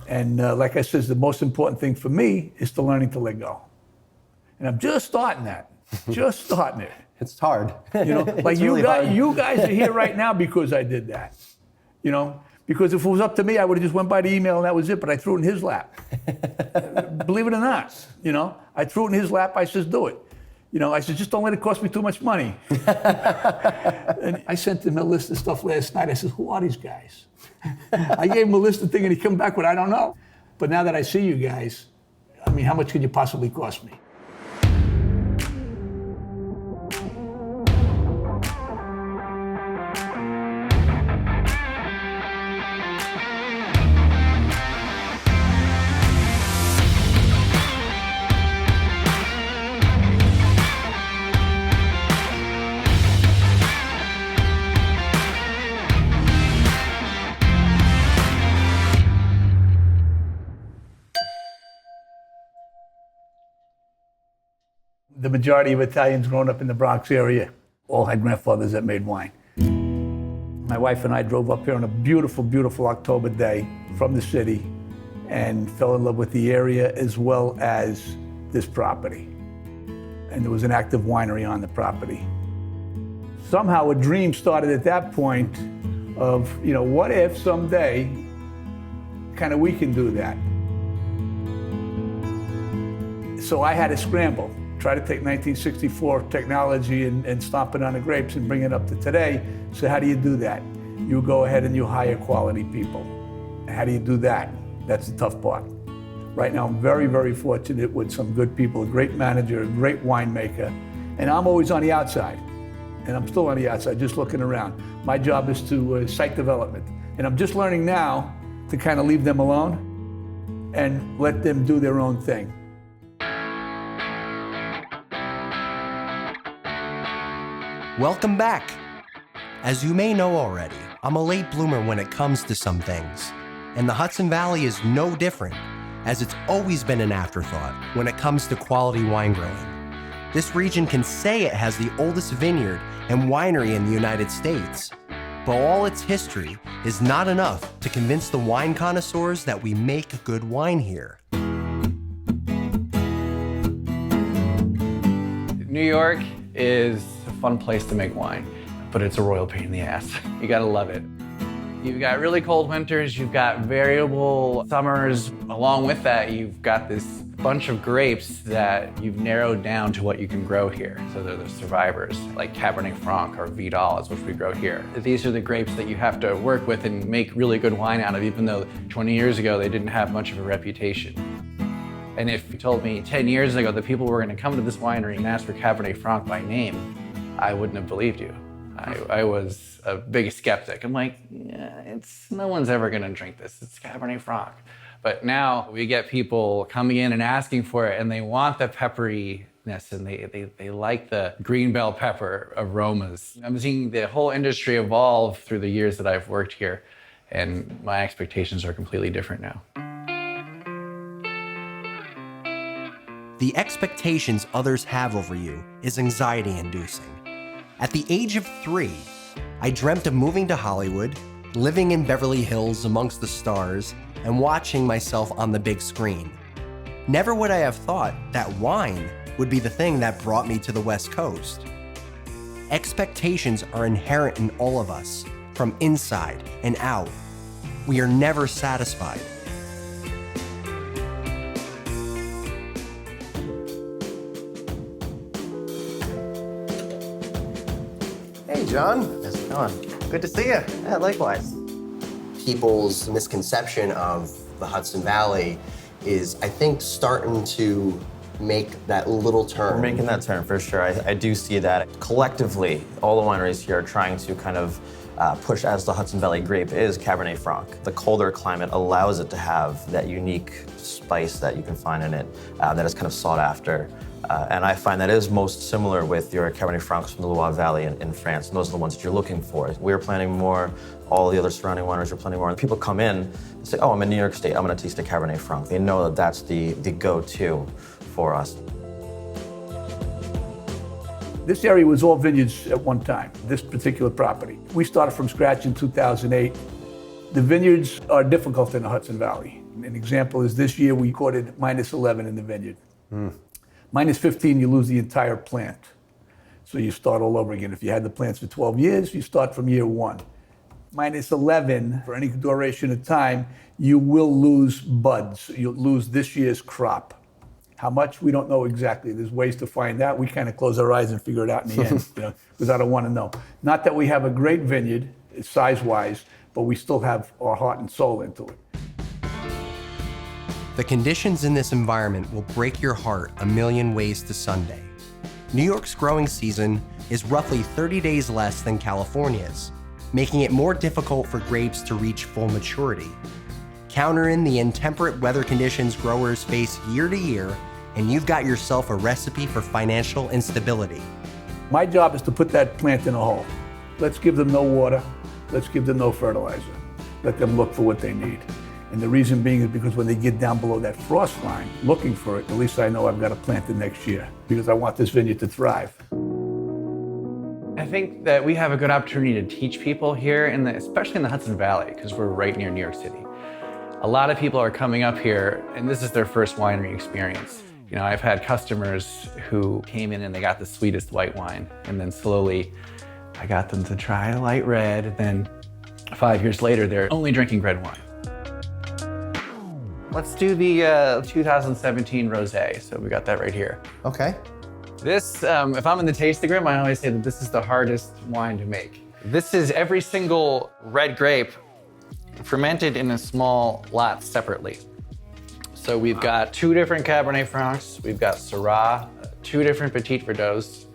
And like I said, the most important thing for me is to learning to let go. And I'm just starting that, just starting it. It's hard. You know, like you guys are here right now because I did that. You know, because if it was up to me, I would have just went by the email and that was it, but I threw it in his lap. Believe it or not, you know, I threw it in his lap, I said, do it. You know, I said, just don't let it cost me too much money. And I sent him a list of stuff last night. I said, who are these guys? I gave him a list of things and he came back with, I don't know. But now that I see you guys, I mean, how much could you possibly cost me? The majority of Italians growing up in the Bronx area all had grandfathers that made wine. My wife and I drove up here on a beautiful, beautiful October day from the city and fell in love with the area as well as this property. And there was an active winery on the property. Somehow a dream started at that point of, you know, what if someday kind of we can do that? So I had to scramble. Try to take 1964 technology and stomp it on the grapes and bring it up to today. So how do you do that? You go ahead and you hire quality people. How do you do that? That's the tough part. Right now, I'm very, very fortunate with some good people, a great manager, a great winemaker, and I'm always on the outside. And I'm still on the outside, just looking around. My job is to site development. And I'm just learning now to kind of leave them alone and let them do their own thing. Welcome back. As you may know already, I'm a late bloomer when it comes to some things. And the Hudson Valley is no different, as it's always been an afterthought when it comes to quality wine growing. This region can say it has the oldest vineyard and winery in the United States, but all its history is not enough to convince the wine connoisseurs that we make good wine here. New York is a fun place to make wine, but it's a royal pain in the ass. You gotta love it. You've got really cold winters, you've got variable summers. Along with that, you've got this bunch of grapes that you've narrowed down to what you can grow here. So they're the survivors, like Cabernet Franc or Vidal, which we grow here. These are the grapes that you have to work with and make really good wine out of, even though 20 years ago they didn't have much of a reputation. And if you told me 10 years ago that people were gonna come to this winery and ask for Cabernet Franc by name, I wouldn't have believed you. I was a big skeptic. I'm like, yeah, no one's ever gonna drink this. It's Cabernet Franc. But now we get people coming in and asking for it, and they want the pepperiness, and they like the green bell pepper aromas. I'm seeing the whole industry evolve through the years that I've worked here, and my expectations are completely different now. The expectations others have over you is anxiety-inducing. At the age of 3, I dreamt of moving to Hollywood, living in Beverly Hills amongst the stars, and watching myself on the big screen. Never would I have thought that wine would be the thing that brought me to the West Coast. Expectations are inherent in all of us, from inside and out. We are never satisfied. Hey, John. How's it going? Good to see you. Yeah, likewise. People's misconception of the Hudson Valley is, I think, starting to make that little turn. We're making that turn, for sure. I do see that. Collectively, all the wineries here are trying to kind of push as the Hudson Valley grape is Cabernet Franc. The colder climate allows it to have that unique spice that you can find in it that is kind of sought after. And I find that is most similar with your Cabernet Francs from the Loire Valley in France, and those are the ones that you're looking for. We're planning more, all the other surrounding wineries are planning more, and people come in and say, oh, I'm in New York State, I'm gonna taste a Cabernet Franc. They know that that's the go-to for us. This area was all vineyards at one time, this particular property. We started from scratch in 2008. The vineyards are difficult in the Hudson Valley. An example is this year we recorded -11 in the vineyard. -15, you lose the entire plant. So you start all over again. If you had the plants for 12 years, you start from year 1. -11, for any duration of time, you will lose buds. You'll lose this year's crop. How much, we don't know exactly. There's ways to find out. We kind of close our eyes and figure it out in the end, because I don't want to know. Not that we have a great vineyard, size-wise, but we still have our heart and soul into it. The conditions in this environment will break your heart a million ways to Sunday. New York's growing season is roughly 30 days less than California's, making it more difficult for grapes to reach full maturity. Counter in the intemperate weather conditions growers face year to year, and you've got yourself a recipe for financial instability. My job is to put that plant in a hole. Let's give them no water. Let's give them no fertilizer. Let them look for what they need. And the reason being is because when they get down below that frost line looking for it, at least I know I've got to plant it next year, because I want this vineyard to thrive. I think that we have a good opportunity to teach people here, especially in the Hudson Valley, because we're right near New York City. A lot of people are coming up here, and this is their first winery experience. You know, I've had customers who came in and they got the sweetest white wine, and then slowly I got them to try a light red, and then 5 years later, they're only drinking red wine. Let's do the 2017 Rosé. So we got that right here. Okay. This, if I'm in the tasting room, I always say that this is the hardest wine to make. This is every single red grape fermented in a small lot separately. So we've got 2 different Cabernet Francs, we've got Syrah, 2 different Petit Verdots,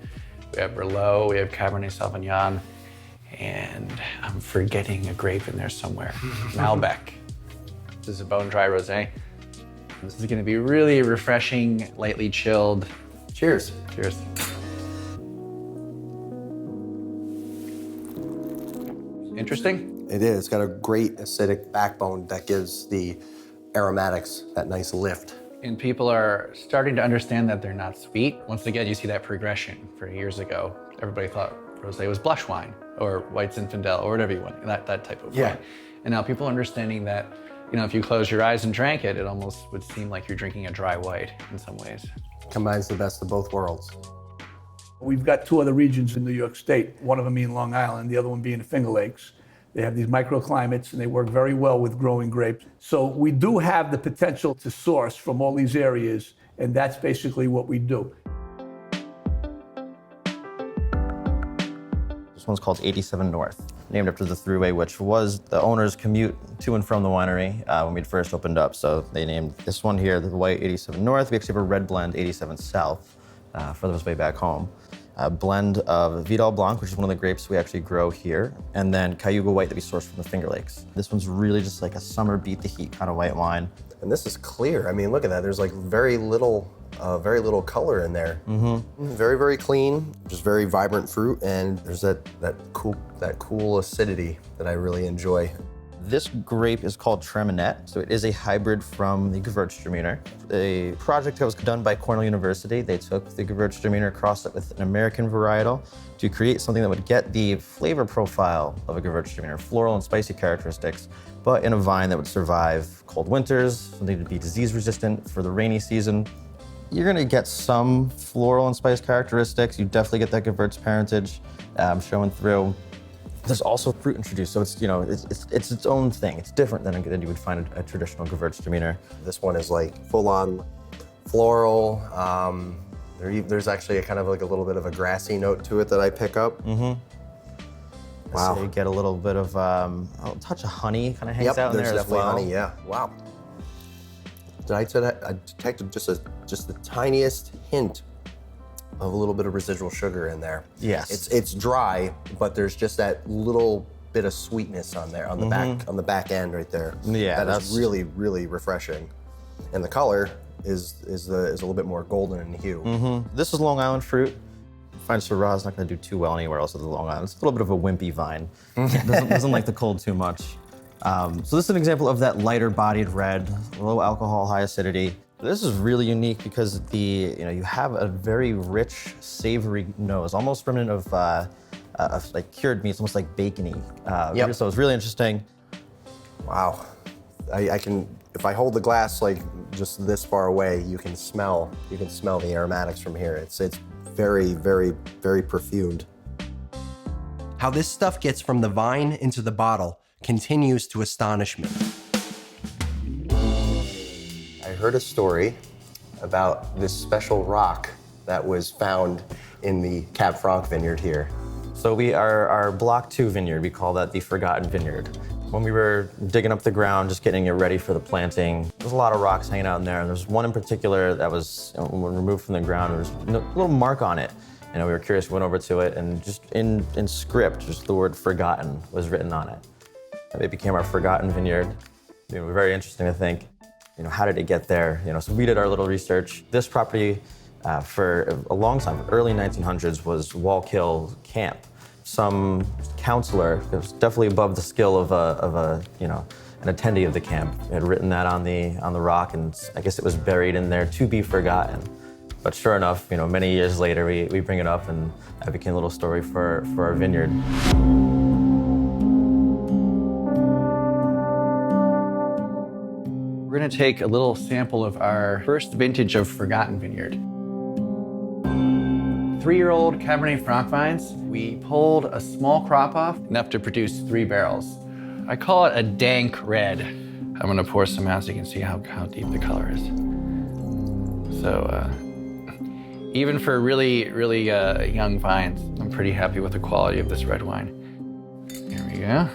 we have Merlot, we have Cabernet Sauvignon, and I'm forgetting a grape in there somewhere, Malbec. This is a bone-dry rosé. This is gonna be really refreshing, lightly chilled. Cheers. Cheers. Interesting? It is. It's got a great acidic backbone that gives the aromatics that nice lift. And people are starting to understand that they're not sweet. Once again, you see that progression. For years ago, everybody thought rosé was blush wine or white Zinfandel or whatever you want, that type of wine. And now people are understanding that, you know, if you close your eyes and drank it, it almost would seem like you're drinking a dry white in some ways. Combines the best of both worlds. We've got 2 other regions in New York State, one of them being Long Island, the other one being the Finger Lakes. They have these microclimates and they work very well with growing grapes. So we do have the potential to source from all these areas, and that's basically what we do. This one's called 87 North, named after the thruway, which was the owner's commute to and from the winery when we'd first opened up. So they named this one here the white 87 North. We actually have a red blend 87 South for those way back home. A blend of Vidal Blanc, which is one of the grapes we actually grow here, and then Cayuga White that we source from the Finger Lakes. This one's really just like a summer beat the heat kind of white wine. And this is clear. I mean, look at that. There's like very little color in there. Very, very clean, just very vibrant fruit, and there's that cool acidity that I really enjoy. This grape is called Treminette, so it is a hybrid from the Gewürztraminer. A project that was done by Cornell University. They took the Gewürztraminer, crossed it with an American varietal to create something that would get the flavor profile of a Gewürztraminer, floral and spicy characteristics, but in a vine that would survive cold winters, something to be disease resistant for the rainy season. You're gonna get some floral and spice characteristics. You definitely get that Gewürz parentage showing through. There's also fruit introduced, so it's, you know, it's its own thing. It's different than you would find a traditional Gewürztraminer. This one is like full-on floral. There's actually a kind of like a little bit of a grassy note to it that I pick up. Wow. So you get a little bit of a touch of honey kind of hangs out in there as well. Honey, yeah. Wow. I detected just the tiniest hint of a little bit of residual sugar in there. Yes. It's dry, but there's just that little bit of sweetness on there, on the back end right there. Yeah, that's really, really refreshing. And the color is a little bit more golden in hue. This is Long Island fruit. I find Syrah is not going to do too well anywhere else other than Long Island. It's a little bit of a wimpy vine. Doesn't like the cold too much. So this is an example of that lighter bodied red, low alcohol, high acidity. This is really unique because you have a very rich, savory nose, almost remnant of like cured meats, almost like bacony. So it's really interesting. Wow. I can If I hold the glass like just this far away, you can smell the aromatics from here. It's very, very, very perfumed. How this stuff gets from the vine into the bottle continues to astonish me. I heard a story about this special rock that was found in the Cab Franc vineyard here. So we are our Block 2 vineyard. We call that the Forgotten Vineyard. When we were digging up the ground, just getting it ready for the planting, there's a lot of rocks hanging out in there. And there's one in particular that was, when removed from the ground, there was a little mark on it. We were curious, we went over to it, and just in script, just the word forgotten was written on it. And it became our Forgotten Vineyard. Very interesting to think, how did it get there? So we did our little research. This property, for a long time, early 1900s, was Wallkill Camp. Some counselor, it was definitely above the skill of an attendee of the camp, had written that on the rock, and I guess it was buried in there to be forgotten. But sure enough, many years later, we bring it up, and that became a little story for our vineyard. We're gonna take a little sample of our first vintage of Forgotten Vineyard. 3-year-old Cabernet Franc vines. We pulled a small crop off, enough to produce 3 barrels. I call it a dank red. I'm gonna pour some out so you can see how deep the color is. So, even for really, really young vines, I'm pretty happy with the quality of this red wine. Here we go.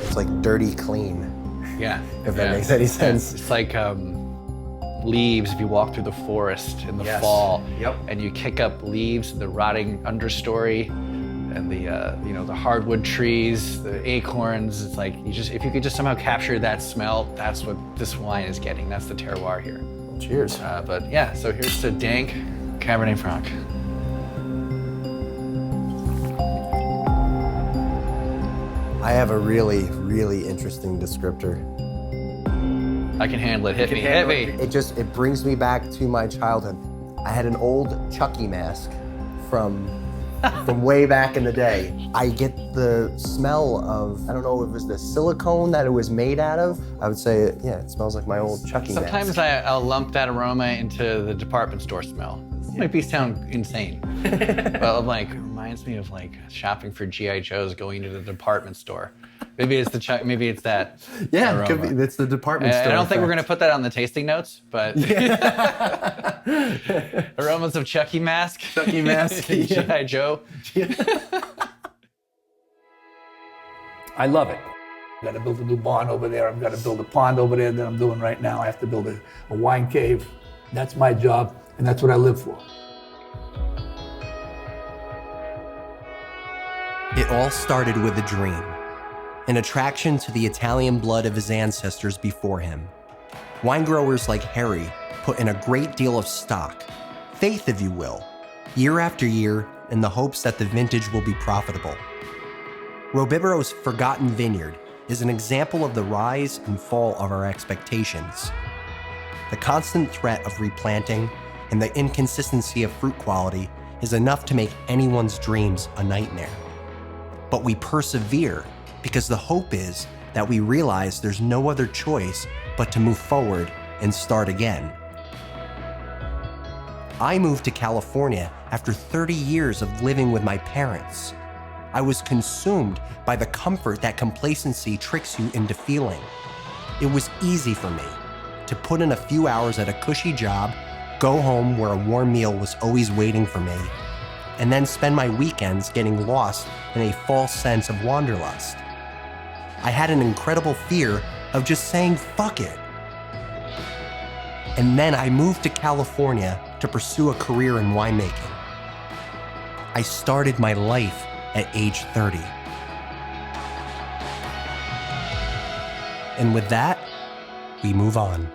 It's like dirty clean. Yeah. If that makes any sense. It's like leaves if you walk through the forest in the fall. Yep. And you kick up leaves, the rotting understory, and the hardwood trees, the acorns. It's like if you could just somehow capture that smell, that's what this wine is getting. That's the terroir here. Cheers. But yeah, so here's the dank Cabernet Franc. I have a really, really interesting descriptor. I can handle it. Hit me. It brings me back to my childhood. I had an old Chucky mask from way back in the day. I get the smell of, I don't know if it was the silicone that it was made out of. I would say, it smells like my old Chucky mask. Sometimes I'll lump that aroma into the department store smell. This might sound insane. Well, it reminds me of shopping for G.I. Joes, going to the department store. Maybe it's that. Yeah, aroma. it could be, it's the department store. I don't think we're gonna put that on the tasting notes, but aromas of Chucky mask, G.I. Joe. I love it. I've got to build a new barn over there. I've got to build a pond over there that I'm doing right now. I have to build a wine cave. That's my job, and that's what I live for. It all started with a dream, an attraction to the Italian blood of his ancestors before him. Wine growers like Harry put in a great deal of stock, faith if you will, year after year in the hopes that the vintage will be profitable. Robibero's Forgotten Vineyard is an example of the rise and fall of our expectations. The constant threat of replanting and the inconsistency of fruit quality is enough to make anyone's dreams a nightmare. But we persevere because the hope is that we realize there's no other choice but to move forward and start again. I moved to California after 30 years of living with my parents. I was consumed by the comfort that complacency tricks you into feeling. It was easy for me to put in a few hours at a cushy job, go home where a warm meal was always waiting for me, and then spend my weekends getting lost in a false sense of wanderlust. I had an incredible fear of just saying fuck it. And then I moved to California to pursue a career in winemaking. I started my life at age 30. And with that, we move on.